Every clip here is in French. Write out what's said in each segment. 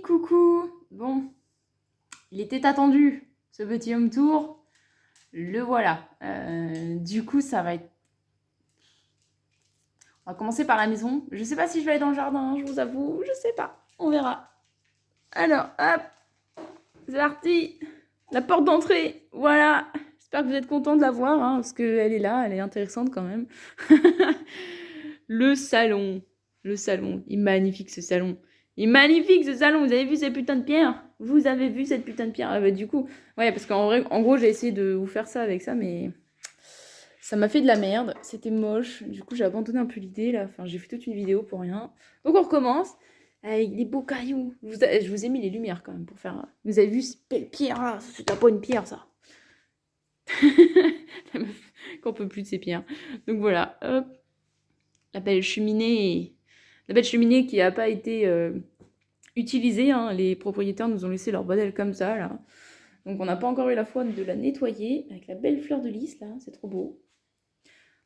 Coucou. Bon, il était attendu, ce petit home tour. Le voilà. Du coup, ça va être... On va commencer par la maison. Je sais pas si je vais aller dans le jardin, je vous avoue. Je sais pas. On verra. Alors, hop. C'est parti. La porte d'entrée. Voilà. J'espère que vous êtes contents de la voir, hein, parce qu'elle est là, elle est intéressante quand même. Le salon. Le salon. Il est magnifique, ce salon. Il est magnifique, ce salon. Vous avez vu ces putains de pierres? Vous avez vu cette putain de pierre? Ah bah, du coup, ouais, parce qu'en vrai, en gros, j'ai essayé de vous faire ça avec ça, mais ça m'a fait de la merde. C'était moche. Du coup, j'ai abandonné un peu l'idée, là. Enfin, j'ai fait toute une vidéo pour rien. Donc, on recommence avec des beaux cailloux. Je vous ai mis les lumières, quand même, pour faire... Vous avez vu ces belles pierres, là? C'est pas une pierre, ça. La meuf, qu'on peut plus de ces pierres. Donc, voilà. Hop. La belle cheminée qui n'a pas été utilisée, hein. Les propriétaires nous ont laissé leur bordel comme ça, là. Donc on n'a pas encore eu la foi de la nettoyer, avec la belle fleur de lys, là, c'est trop beau.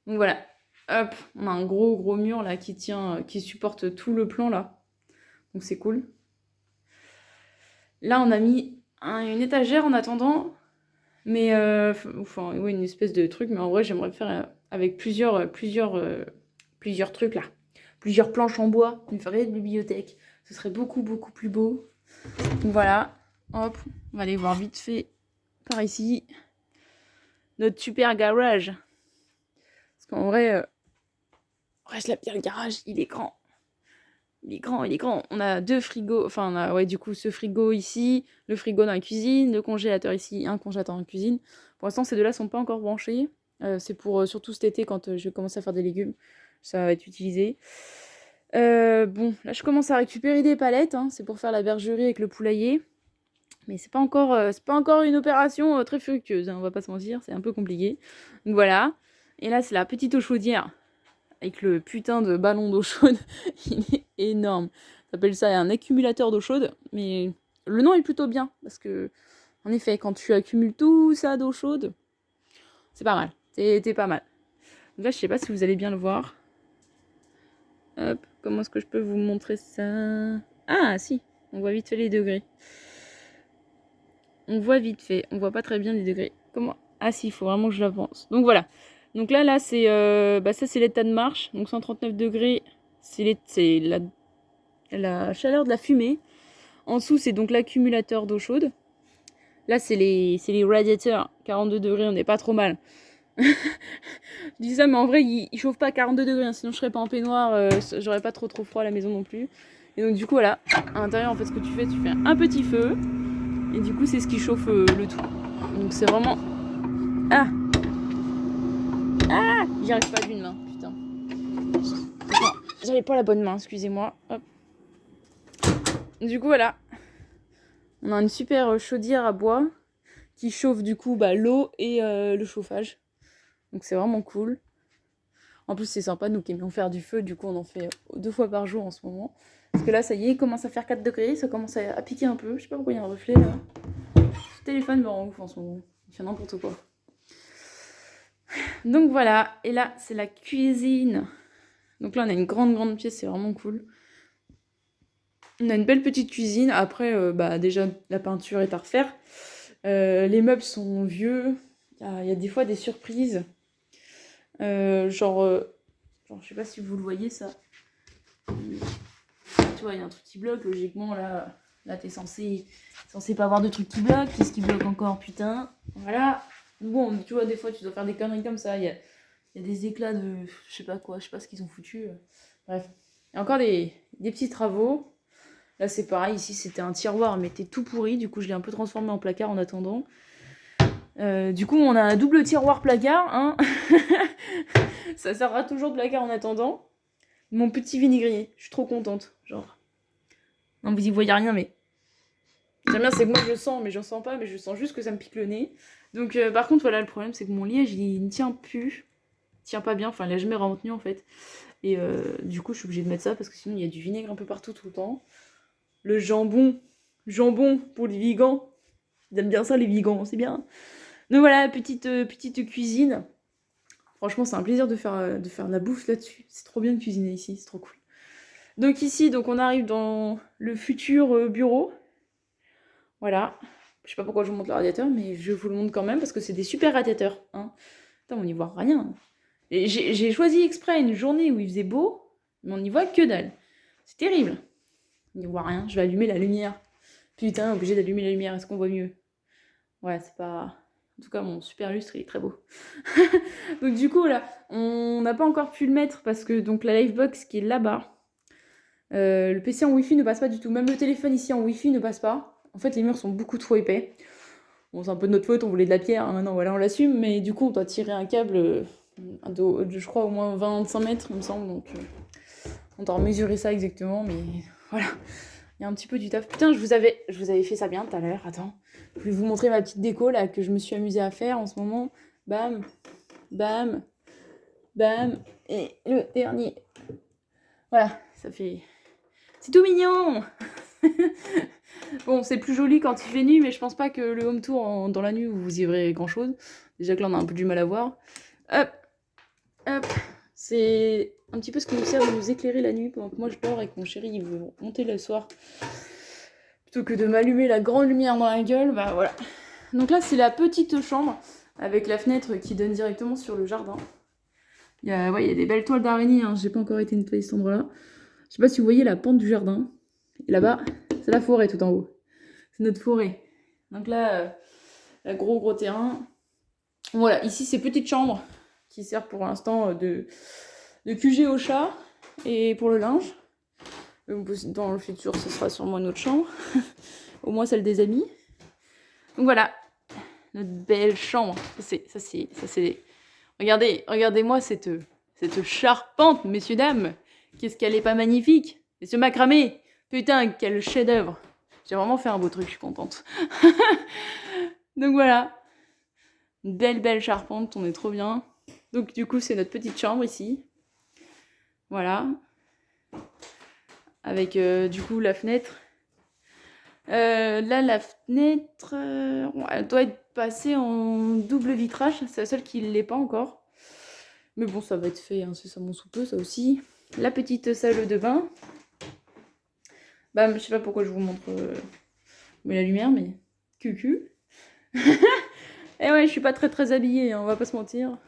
Donc voilà, hop, on a un gros mur, là, qui tient, qui supporte tout le plan, là. Donc c'est cool. Là, on a mis une étagère en attendant, mais, enfin, oui, une espèce de truc, mais en vrai, j'aimerais faire avec plusieurs trucs, là. Plusieurs planches en bois, une vraie bibliothèque. Ce serait beaucoup plus beau. Donc voilà, hop, on va aller voir vite fait par ici notre super garage. Parce qu'en vrai, je l'aime bien le garage, il est grand. Il est grand. On a 2 frigos, enfin on a ouais, du coup ce frigo ici, le frigo dans la cuisine, le congélateur ici, un congélateur en cuisine. Pour l'instant, ces deux-là sont pas encore branchés. C'est pour surtout cet été quand je vais commencer à faire des légumes. Ça va être utilisé. Bon, là je commence à récupérer des palettes, hein, c'est pour faire la bergerie avec le poulailler. Mais c'est pas encore une opération très fructueuse, hein, on va pas se mentir, c'est un peu compliqué. Donc voilà. Et là, c'est la petite eau chaudière avec le putain de ballon d'eau chaude. Il est énorme. Ça s'appelle ça un accumulateur d'eau chaude, mais le nom est plutôt bien parce que, en effet, quand tu accumules tout ça d'eau chaude, c'est pas mal. T'es pas mal. Donc là, je sais pas si vous allez bien le voir. Hop, comment est-ce que je peux vous montrer ça? Ah, si, on voit vite fait les degrés. On voit vite fait, on voit pas très bien les degrés. Comment? Ah si, il faut vraiment que je l'avance. Donc voilà. Donc là c'est ça c'est l'état de marche. Donc 139 degrés, c'est la chaleur de la fumée. En dessous, c'est donc l'accumulateur d'eau chaude. Là, c'est les radiateurs. 42 degrés, on n'est pas trop mal. Je dis ça, mais en vrai, il chauffe pas à 42 degrés, hein, sinon je serais pas en peignoir, j'aurais pas trop froid à la maison non plus. Et donc du coup, voilà, à l'intérieur, en fait, ce que tu fais un petit feu. Et du coup, c'est ce qui chauffe le tout. Donc c'est vraiment... Ah! J'y arrive pas d'une main, putain. Attends, j'avais pas la bonne main, excusez-moi. Hop. Du coup, voilà. On a une super chaudière à bois qui chauffe du coup l'eau et le chauffage. Donc c'est vraiment cool. En plus, c'est sympa, nous qui aimons faire du feu, du coup, on en fait 2 fois par jour en ce moment. Parce que là, ça y est, il commence à faire 4 degrés, ça commence à piquer un peu. Je sais pas pourquoi il y a un reflet là. Ce téléphone me rend ouf en ce moment. Il fait n'importe quoi. Donc voilà, et là, c'est la cuisine. Donc là, on a une grande pièce, c'est vraiment cool. On a une belle petite cuisine. Après, déjà, la peinture est à refaire. Les meubles sont vieux. Il y a des fois des surprises. Genre, je sais pas si vous le voyez, ça. Tu vois, il y a un truc qui bloque, logiquement, là t'es censé pas avoir de trucs qui bloquent. Qu'est-ce qui bloque encore, putain? Voilà. Bon, tu vois, des fois, tu dois faire des conneries comme ça. Il y a des éclats de... Je sais pas quoi, je sais pas ce qu'ils ont foutu. Bref. Il y a encore des petits travaux. Là, c'est pareil. Ici, c'était un tiroir, mais était tout pourri. Du coup, je l'ai un peu transformé en placard en attendant. Du coup, on a un double tiroir placard, hein. Ça sera toujours de placard en attendant. Mon petit vinaigrier, je suis trop contente. Genre, non, vous y voyez rien, mais j'aime bien, c'est que moi je sens, mais j'en sens pas, mais je sens juste que ça me pique le nez. Donc, par contre, voilà, le problème, c'est que mon liège, il ne tient plus. Il tient pas bien, enfin, il a jamais retenu en fait. Et du coup, je suis obligée de mettre ça parce que sinon, il y a du vinaigre un peu partout tout le temps. Le jambon pour les vegans. Ils aiment bien ça, les vegans, c'est bien. Donc voilà, petite cuisine. Franchement, c'est un plaisir de faire de la bouffe là-dessus. C'est trop bien de cuisiner ici, c'est trop cool. Donc ici, donc on arrive dans le futur bureau. Voilà. Je sais pas pourquoi je vous montre le radiateur, mais je vous le montre quand même parce que c'est des super radiateurs. Hein. Putain, on n'y voit rien. Et j'ai choisi exprès une journée où il faisait beau, mais on n'y voit que dalle. C'est terrible. On n'y voit rien. Je vais allumer la lumière. Putain, obligé d'allumer la lumière. Est-ce qu'on voit mieux? Ouais, c'est pas... En tout cas, mon super lustre, il est très beau. Donc du coup, là, on n'a pas encore pu le mettre parce que donc la Livebox qui est là-bas, le PC en Wi-Fi ne passe pas du tout. Même le téléphone ici en Wi-Fi ne passe pas. En fait, les murs sont beaucoup trop épais. Bon, c'est un peu de notre faute, on voulait de la pierre, hein, maintenant voilà, on l'assume. Mais du coup, on doit tirer un câble, je crois, au moins 25 mètres, il me semble. Donc, on doit mesurer ça exactement, mais voilà. Il y a un petit peu du taf. Putain, je vous avais fait ça bien tout à l'heure. Attends. Je vais vous montrer ma petite déco là que je me suis amusée à faire en ce moment. Bam, bam, bam. Et le dernier. Voilà, ça fait... C'est tout mignon. Bon, c'est plus joli quand il fait nuit, mais je pense pas que le home tour dans la nuit, vous y verrez grand chose. Déjà que là, on a un peu du mal à voir. Hop, hop. C'est un petit peu ce qui nous sert de nous éclairer la nuit pendant que moi je dors et que mon chéri il veut monter le soir. Plutôt que de m'allumer la grande lumière dans la gueule, bah voilà. Donc là, c'est la petite chambre avec la fenêtre qui donne directement sur le jardin. Il y a des belles toiles d'araignée, hein. J'ai pas encore été nettoyer cet endroit-là. Je sais pas si vous voyez la pente du jardin. Et là-bas, c'est la forêt tout en haut. C'est notre forêt. Donc là, gros terrain. Voilà, ici, c'est petite chambre qui sert pour l'instant de QG au chat et pour le linge. Dans le futur, ce sera sûrement une autre chambre. Au moins celle des amis. Donc voilà, notre belle chambre. Ça c'est... Regardez-moi cette charpente, messieurs, dames. Qu'est-ce qu'elle est pas magnifique. Et ce macramé. Putain, quel chef-d'œuvre. J'ai vraiment fait un beau truc, je suis contente. Donc voilà. Une belle charpente, on est trop bien. Donc du coup, c'est notre petite chambre ici. Voilà. Avec du coup la fenêtre. Là, la fenêtre, elle doit être passée en double vitrage. C'est la seule qui ne l'est pas encore. Mais bon, ça va être fait incessamment sous peu, ça aussi. La petite salle de bain. Bah, je sais pas pourquoi je vous montre la lumière, mais cucu. Et ouais, je suis pas très habillée, hein, on va pas se mentir.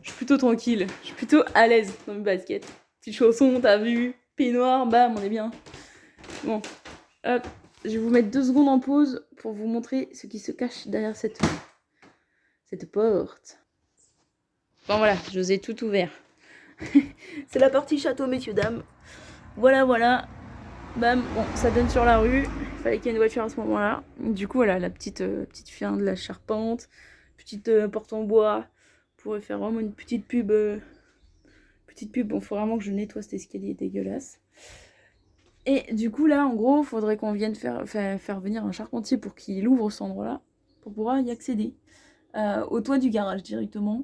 Je suis plutôt tranquille, je suis plutôt à l'aise dans mes baskets. Petites chaussons, t'as vu, peignoir, bam, on est bien. Bon, hop, je vais vous mettre 2 secondes en pause pour vous montrer ce qui se cache derrière cette porte. Bon voilà, je vous ai tout ouvert. C'est la partie château, messieurs, dames. Voilà. Bam, bon, ça donne sur la rue. Il fallait qu'il y ait une voiture à ce moment-là. Du coup, voilà, la petite fin de la charpente. Petite porte en bois. On pourrait faire vraiment une petite pub. Bon, il faut vraiment que je nettoie cet escalier dégueulasse. Et du coup, là, en gros, il faudrait qu'on vienne faire venir un charpentier pour qu'il ouvre cet endroit-là. Pour pouvoir y accéder. Au toit du garage, directement.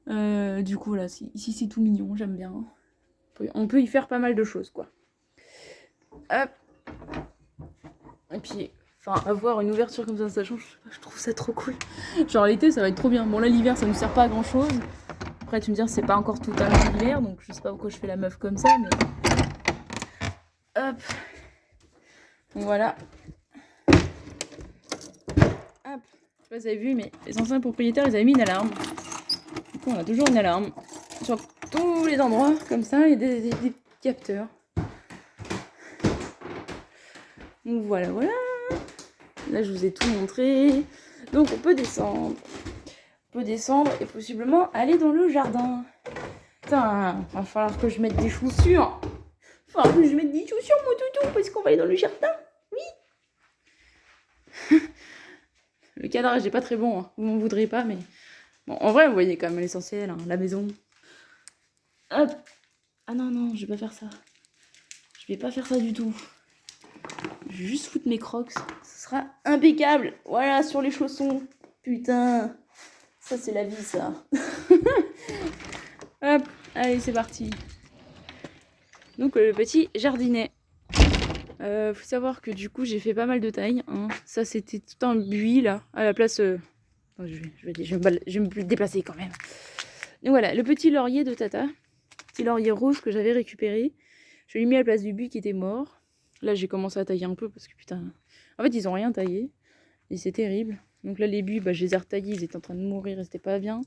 Du coup, là, ici, c'est tout mignon. J'aime bien. On peut y faire pas mal de choses, quoi. Hop. Et puis, avoir une ouverture comme ça dans sa chambre, je trouve ça trop cool. Genre l'été, ça va être trop bien. Bon, là, l'hiver, ça nous sert pas à grand chose. Après, tu me dis, c'est pas encore totalement l'hiver, donc je sais pas pourquoi je fais la meuf comme ça, mais. Hop. Donc voilà. Hop. Je sais pas si vous avez vu, mais les anciens propriétaires, ils avaient mis une alarme. Du coup, on a toujours une alarme. Sur tous les endroits, comme ça, il y a des capteurs. Donc voilà. Là, je vous ai tout montré. Donc, on peut descendre. Et possiblement aller dans le jardin. Putain, va falloir que je mette des chaussures. Mon toutou, parce qu'on va aller dans le jardin. Oui. Le cadrage n'est pas très bon. Hein. Vous m'en voudrez pas, mais... Bon, en vrai, vous voyez quand même l'essentiel. Hein, la maison. Hop. Ah non, je vais pas faire ça. Je vais pas faire ça du tout. Je vais juste foutre mes crocs. Ce sera impeccable. Voilà, sur les chaussons. Putain. Ça, c'est la vie, ça. Hop. Allez, c'est parti. Donc, le petit jardinet. Faut savoir que du coup, j'ai fait pas mal de taille. Hein. Ça, c'était tout un buis, là. À la place... je vais me déplacer quand même. Donc voilà, le petit laurier de Tata. Petit laurier rose que j'avais récupéré. Je l'ai mis à la place du buis qui était mort. Là, j'ai commencé à tailler un peu parce que putain... En fait, ils ont rien taillé. Et c'est terrible. Donc là, les buis, bah, je les ai retaillés. Ils étaient en train de mourir, ils étaient pas bien.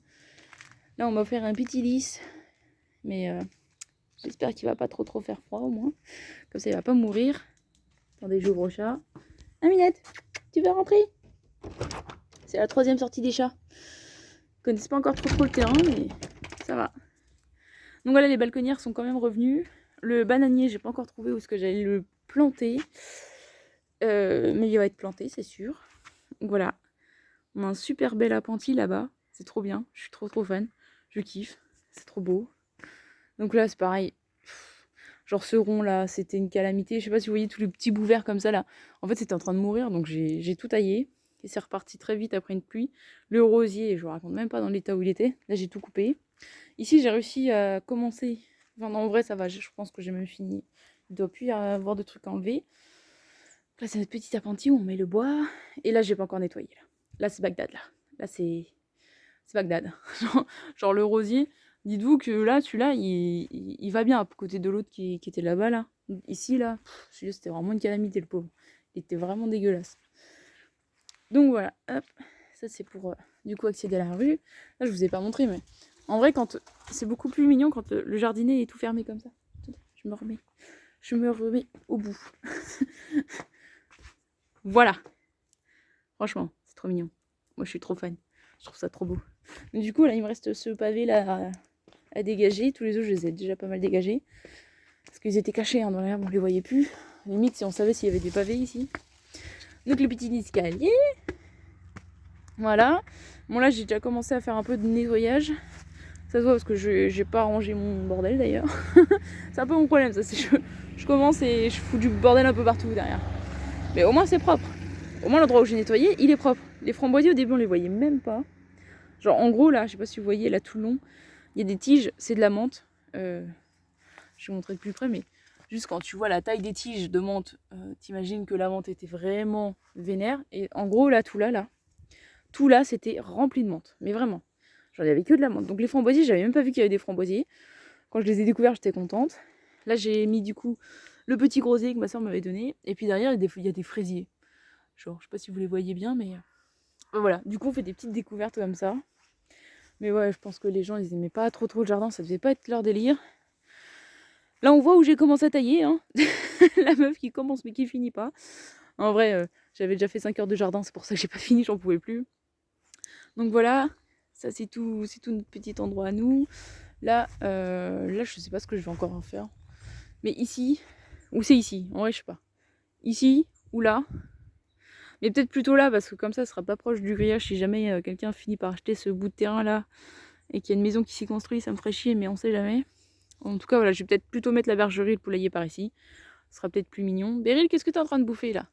Là, on m'a offert un petit lys. Mais j'espère qu'il va pas trop faire froid au moins. Comme ça, il va pas mourir. Attendez, j'ouvre au chat. Aminette, tu veux rentrer? C'est la 3e sortie des chats. Ils connaissent pas encore trop le terrain, mais ça va. Donc voilà, les balconnières sont quand même revenues. Le bananier, j'ai pas encore trouvé où est-ce que j'allais le planter. Mais il va être planté, c'est sûr. Donc voilà. On a un super bel appentis là-bas. C'est trop bien. Je suis trop fan. Je kiffe. C'est trop beau. Donc là, c'est pareil. Genre ce rond là, c'était une calamité. Je sais pas si vous voyez tous les petits bouts verts comme ça là. En fait, c'était en train de mourir, donc j'ai tout taillé. Et c'est reparti très vite après une pluie. Le rosier, je vous raconte même pas dans l'état où il était. Là, j'ai tout coupé. Ici, j'ai réussi à commencer. Enfin, non, en vrai, ça va. Je pense que j'ai même fini. Il doit plus y avoir de trucs à enlever. Là, c'est notre petit appentis où on met le bois. Et là, j'ai pas encore nettoyé. Là, c'est Bagdad. Là, c'est Bagdad. Genre le rosier. Dites-vous que là, celui-là, il va bien à côté de l'autre qui était là-bas, là. Ici, là, celui-là, c'était vraiment une calamité, le pauvre. Il était vraiment dégueulasse. Donc voilà, hop. Ça, c'est pour, du coup, accéder à la rue. Là, je vous ai pas montré, mais en vrai, c'est beaucoup plus mignon quand le jardinet est tout fermé comme ça. Attendez, je me remets au bout. Voilà. Franchement, c'est trop mignon. Moi, je suis trop fan. Je trouve ça trop beau. Mais du coup, là, il me reste ce pavé là à dégager. Tous les autres, je les ai déjà pas mal dégagés. Parce qu'ils étaient cachés dans l'herbe, on les voyait plus. Limite, si on savait s'il y avait des pavés ici. Donc, le petit escalier. Voilà. Bon, là, j'ai déjà commencé à faire un peu de nettoyage. Ça se voit parce que j'ai pas rangé mon bordel d'ailleurs. C'est un peu mon problème, ça. Je commence et je fous du bordel un peu partout derrière. Mais au moins, c'est propre. Au moins, l'endroit où j'ai nettoyé, il est propre. Les framboisiers, au début, on les voyait même pas. Genre, en gros, là, je sais pas si vous voyez, là, tout le long, il y a des tiges, c'est de la menthe. Je vais vous montrer de plus près, mais juste quand tu vois la taille des tiges de menthe, t'imagines que la menthe était vraiment vénère. Et en gros, là, tout là, c'était rempli de menthe. Mais vraiment. Genre, il n'y avait que de la menthe. Donc, les framboisiers, j'avais même pas vu qu'il y avait des framboisiers. Quand je les ai découverts, j'étais contente. Là, j'ai mis, du coup, le petit groseille que ma soeur m'avait donné. Et puis derrière, il y a des fraisiers. Genre, je sais pas si vous les voyez bien, mais voilà. Du coup, on fait des petites découvertes comme ça. Mais ouais, je pense que les gens, ils aimaient pas trop le jardin. Ça devait pas être leur délire. Là, on voit où j'ai commencé à tailler. Hein. La meuf qui commence mais qui finit pas. En vrai, j'avais déjà fait 5 heures de jardin. C'est pour ça que j'ai pas fini, j'en pouvais plus. Donc voilà. Ça, c'est tout notre petit endroit à nous. Là, je sais pas ce que je vais encore en faire. Mais ici, ou c'est ici, en vrai, je sais pas. Ici, ou là. Mais peut-être plutôt là, parce que comme ça, ce sera pas proche du grillage. Si jamais quelqu'un finit par acheter ce bout de terrain là, et qu'il y a une maison qui s'y construit, ça me ferait chier, mais on sait jamais. En tout cas, voilà, je vais peut-être plutôt mettre la bergerie et le poulailler par ici. Ce sera peut-être plus mignon. Beryl, qu'est-ce que t'es en train de bouffer là?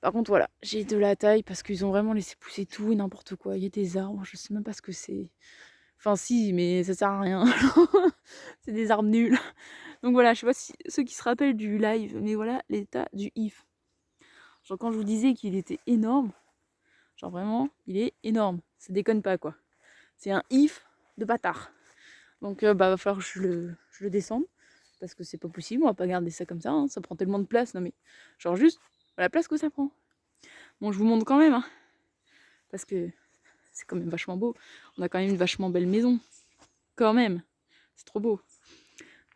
Par contre, voilà, j'ai de la taille parce qu'ils ont vraiment laissé pousser tout et n'importe quoi. Il y a des arbres, je sais même pas ce que c'est. Enfin, si, mais ça sert à rien. C'est des arbres nuls. Donc voilà, je sais pas si ceux qui se rappellent du live, mais voilà l'état du if. Genre quand je vous disais qu'il était énorme, genre vraiment, il est énorme. Ça déconne pas quoi. C'est un if de bâtard. Donc va falloir que je le descende. Parce que c'est pas possible, on va pas garder ça comme ça, hein. Ça prend tellement de place. Non mais, genre juste la place que ça prend. Bon, je vous montre quand même, hein, parce que c'est quand même vachement beau. On a quand même une vachement belle maison. Quand même. C'est trop beau.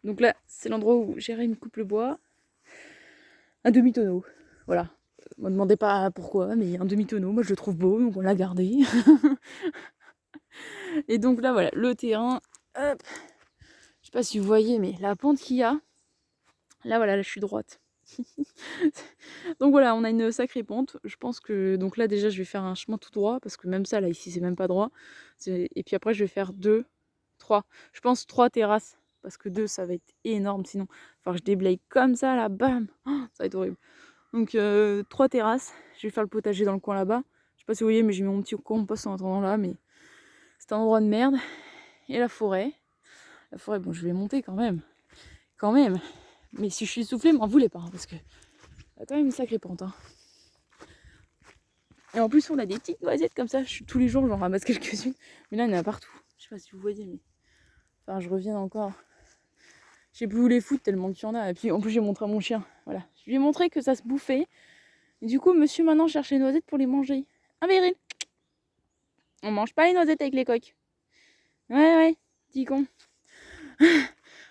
Donc là, c'est l'endroit où Jérémy coupe le bois. Un demi-tonneau. Voilà. Ne me demandez pas pourquoi, mais un demi-tonneau, moi je le trouve beau, donc on l'a gardé. Et donc là, voilà, le terrain. Hop. Je sais pas si vous voyez, mais la pente qu'il y a. Là, voilà, là, je suis droite. Donc voilà, on a une sacrée pente. Je pense que, donc là, déjà, je vais faire un chemin tout droit, parce que même ça, là, ici, c'est même pas droit. Et puis après, je vais faire 2, 3. Je pense 3 terrasses, parce que 2, ça va être énorme, sinon. Enfin, je déblaye comme ça, là, bam. Oh, ça va être horrible. Donc 3 terrasses. Je vais faire le potager dans le coin là-bas. Je sais pas si vous voyez, mais j'ai mis mon petit compost en attendant là, mais c'est un endroit de merde. Et la forêt. La forêt, bon, je vais monter quand même. Quand même. Mais si je suis essoufflée, m'en voulez pas, hein, parce que y a quand même une sacrée pente. Hein. Et en plus, on a des petites noisettes comme ça. Tous les jours, j'en ramasse quelques-unes. Mais là, il y en a partout. Je sais pas si vous voyez, mais. Enfin, je reviens encore. Je sais plus où les foutre tellement qu'il y en a. Et puis en plus j'ai montré à mon chien. Voilà. Je lui ai montré que ça se bouffait. Et du coup monsieur maintenant cherche les noisettes pour les manger. Ah Meryl, on mange pas les noisettes avec les coques. Ouais, petit con.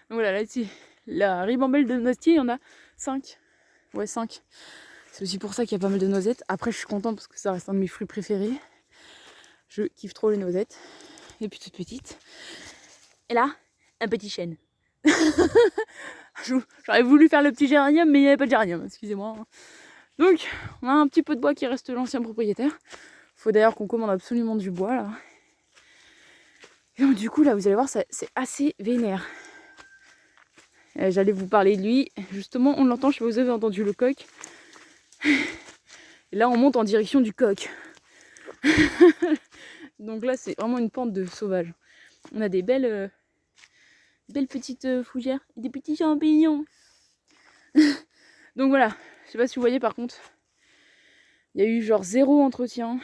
Voilà, là c'est la ribambelle de noisetiers, il y en a 5. Ouais, 5. C'est aussi pour ça qu'il y a pas mal de noisettes. Après je suis contente parce que ça reste un de mes fruits préférés. Je kiffe trop les noisettes. Et puis toute petite. Et là, un petit chêne. J'aurais voulu faire le petit géranium, mais il n'y avait pas de géranium, excusez-moi. Donc, on a un petit peu de bois qui reste de l'ancien propriétaire. Faut d'ailleurs qu'on commande absolument du bois, là. Et donc, du coup, là, vous allez voir, c'est assez vénère. J'allais vous parler de lui. Justement, on l'entend, je sais pas si vous avez entendu le coq. Et là, on monte en direction du coq. Donc là, c'est vraiment une pente de sauvage. On a des belles petites fougères et des petits champignons. Donc voilà, je sais pas si vous voyez par contre, il y a eu genre 0 entretien.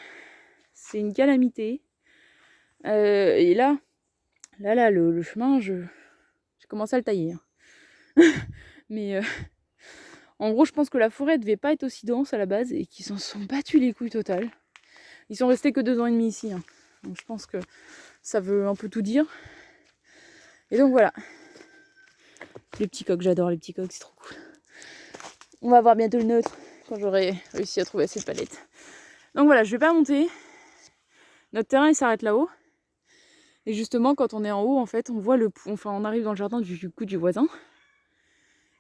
C'est une calamité. Et là, le chemin, j'ai commencé à le tailler. Hein. Mais en gros, je pense que la forêt devait pas être aussi dense à la base et qu'ils s'en sont battus les couilles totales. Ils sont restés que 2 ans et demi ici. Hein. Donc je pense que ça veut un peu tout dire. Et donc voilà. Les petits coqs, j'adore les petits coqs, c'est trop cool. On va voir bientôt le nôtre quand j'aurai réussi à trouver assez de palettes. Donc voilà, je vais pas monter. Notre terrain il s'arrête là-haut. Et justement, quand on est en haut, en fait, on voit on arrive dans le jardin du voisin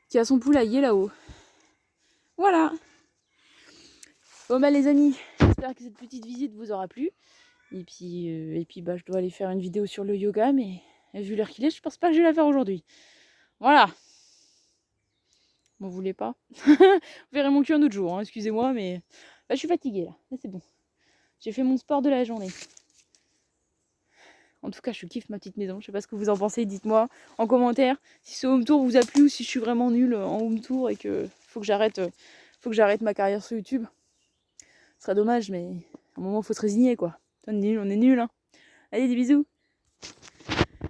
qui a son poulailler là-haut. Voilà. Bon bah les amis, j'espère que cette petite visite vous aura plu. Et puis je dois aller faire une vidéo sur le yoga, mais vu l'heure qu'il est, je pense pas que je vais la faire aujourd'hui. Voilà. Vous voulez pas? Vous verrez mon cul un autre jour, hein, excusez-moi, mais là, je suis fatiguée là. Là c'est bon. J'ai fait mon sport de la journée. En tout cas, je kiffe ma petite maison. Je sais pas ce que vous en pensez. Dites-moi en commentaire si ce home tour vous a plu ou si je suis vraiment nulle en home tour et que faut que j'arrête ma carrière sur YouTube. Ce serait dommage, mais à un moment, faut se résigner quoi. On est nul, hein. Allez, des bisous.